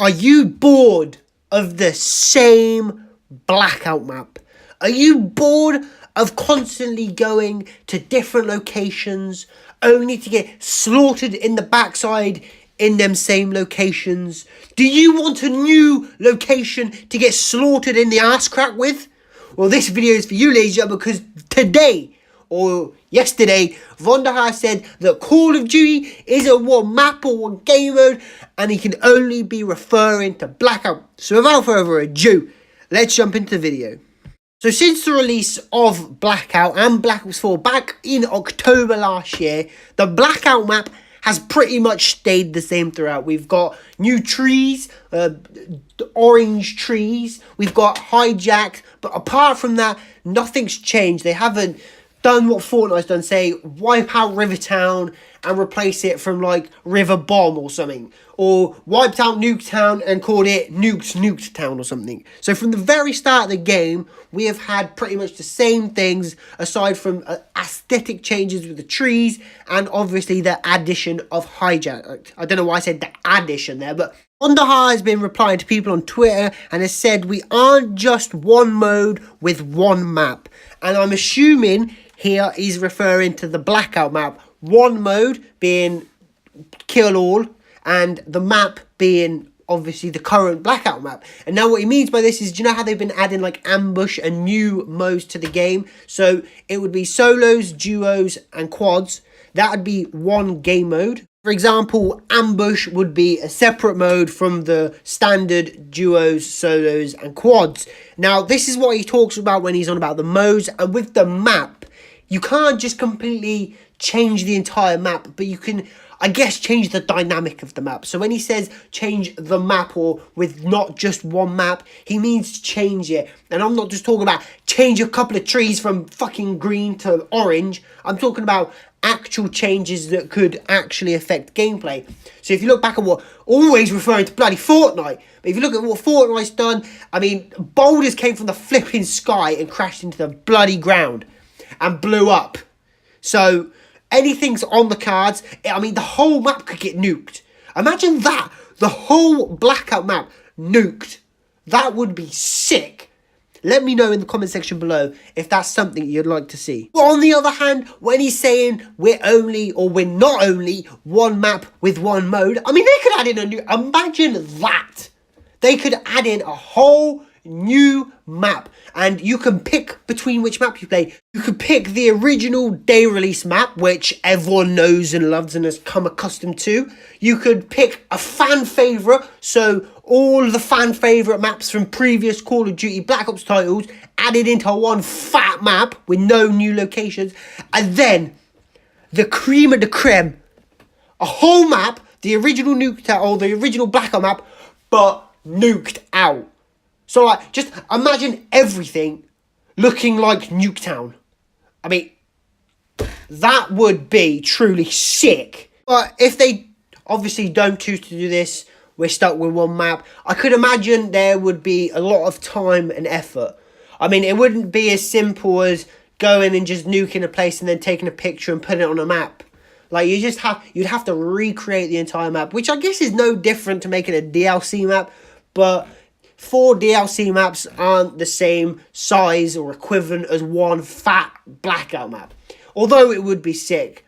Are you bored of the same Blackout map? Are you bored of constantly going to different locations only to get slaughtered in the backside in them same locations? Do you want a new location to get slaughtered in the ass crack with? Well, this video is for you, ladies and gentlemen, because today, or yesterday, Vonderhaar said that Call of Duty isn't one map or one game mode, and he can only be referring to Blackout. So without further ado, let's jump into the video. So since the release of Blackout and Black Ops 4 back in October last year, the Blackout map has pretty much stayed the same throughout. We've got new trees, orange trees, we've got hijacked, but apart from that, nothing's changed. They haven't done what Fortnite's done, say, wipe out Rivertown and replace it from, like, River Bomb or something. Or wiped out Nuketown and called it Nuked Town or something. So from the very start of the game, we have had pretty much the same things, aside from aesthetic changes with the trees and obviously the addition of hijack. I don't know why I said the addition there, but Vonderhaar has been replying to people on Twitter and has said we aren't just one mode with one map. And I'm assuming here he's referring to the Blackout map. One mode being kill all, and the map being obviously the current Blackout map. And now what he means by this is, do you know how they've been adding like ambush and new modes to the game? So it would be solos, duos and quads. That would be one game mode. For example, ambush would be a separate mode from the standard duos, solos and quads. Now this is what he talks about when he's on about the modes. And with the map, you can't just completely change the entire map, but you can, I guess, change the dynamic of the map. So when he says change the map, or with not just one map, he means change it. And I'm not just talking about change a couple of trees from fucking green to orange. I'm talking about actual changes that could actually affect gameplay. So if you look back at what, always referring to bloody Fortnite, but if you look at what Fortnite's done, I mean, boulders came from the flipping sky and crashed into the bloody ground and blew up. So anything's on the cards. I mean, the whole map could get nuked. Imagine that. The whole Blackout map nuked. That would be sick. Let me know in the comment section below if that's something you'd like to see. But on the other hand, when he's saying we're not only one map with one mode, I mean, they could add in a new, imagine that. They could add in a whole new map, and you can pick between which map you play. You could pick the original day release map, which everyone knows and loves and has come accustomed to. You could pick a fan favorite, so all the fan favorite maps from previous Call of Duty Black Ops titles added into one fat map with no new locations. And then the cream of the creme, a whole map, the original Nuketown or the original Blackout map, but nuked out. So, like, just imagine everything looking like Nuketown. I mean, that would be truly sick. But if they obviously don't choose to do this, we're stuck with one map. I could imagine there would be a lot of time and effort. I mean, it wouldn't be as simple as going and just nuking a place and then taking a picture and putting it on a map. Like, you'd have to recreate the entire map, which I guess is no different to making a DLC map, but 4 DLC maps aren't the same size or equivalent as one fat Blackout map, although it would be sick.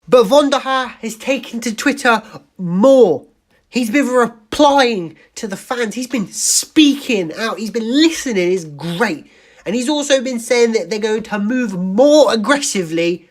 But Vonderhaar has taken to Twitter more. He's been replying to the fans. He's been speaking out. He's been listening. It's great. And he's also been saying that they're going to move more aggressively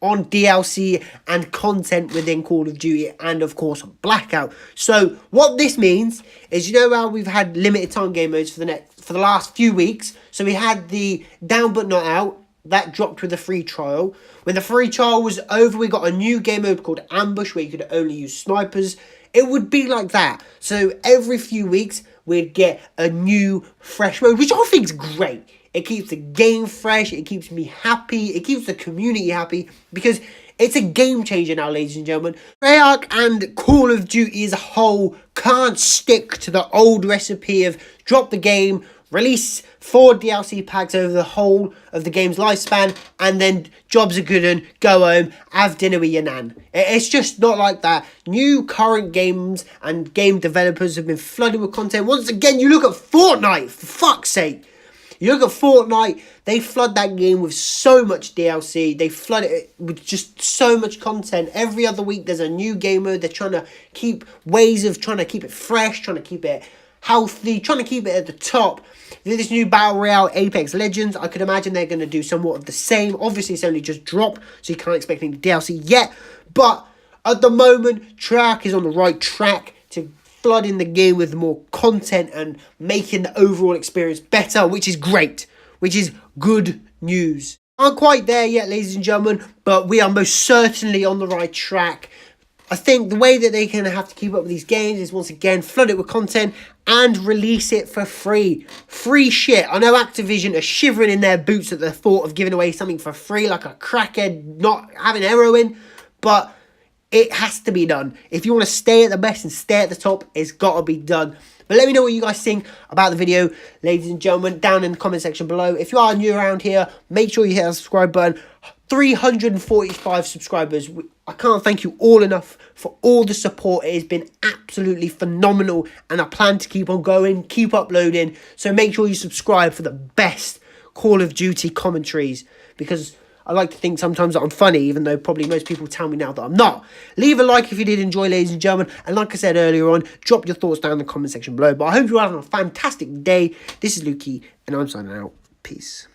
on DLC and content within Call of Duty and, of course, Blackout. So what this means is, you know how we've had limited time game modes for the last few weeks. So we had the Down But Not Out. That dropped with the free trial. When the free trial was over, we got a new game mode called Ambush, where you could only use snipers. It would be like that. So every few weeks, we'd get a new, fresh mode, which I think is great. It keeps the game fresh. It keeps me happy. It keeps the community happy, because it's a game changer now, ladies and gentlemen. Treyarch and Call of Duty as a whole can't stick to the old recipe of drop the game, Release 4 DLC packs over the whole of the game's lifespan, and then jobs are good and go home, have dinner with your nan. It's just not like that. New current games and game developers have been flooded with content. Once again, you look at Fortnite, for fuck's sake. You look at Fortnite, they flood that game with so much DLC. They flood it with just so much content. Every other week there's a new game mode. They're trying to keep ways of trying to keep it fresh, trying to keep it healthy, trying to keep it at the top. This new Battle Royale, Apex Legends, I could imagine they're going to do somewhat of the same. Obviously, it's only just dropped, so you can't expect any DLC yet. But at the moment, Treyarch is on the right track to flooding the game with more content and making the overall experience better, which is great, which is good news. Aren't quite there yet, ladies and gentlemen, but we are most certainly on the right track. I think the way that they can have to keep up with these games is, once again, flood it with content and release it for free. Free shit. I know Activision are shivering in their boots at the thought of giving away something for free, like a crackhead not having heroin, but it has to be done. If you want to stay at the best and stay at the top, it's got to be done. But let me know what you guys think about the video, ladies and gentlemen, down in the comment section below. If you are new around here, make sure you hit that subscribe button. 345 subscribers. I can't thank you all enough for all the support. It has been absolutely phenomenal, and I plan to keep on going, keep uploading. So make sure you subscribe for the best Call of Duty commentaries, because I like to think sometimes that I'm funny, even though probably most people tell me now that I'm not. Leave a like if you did enjoy, ladies and gentlemen. And like I said earlier on, drop your thoughts down in the comment section below. But I hope you're having a fantastic day. This is LUKEY, and I'm signing out. Peace.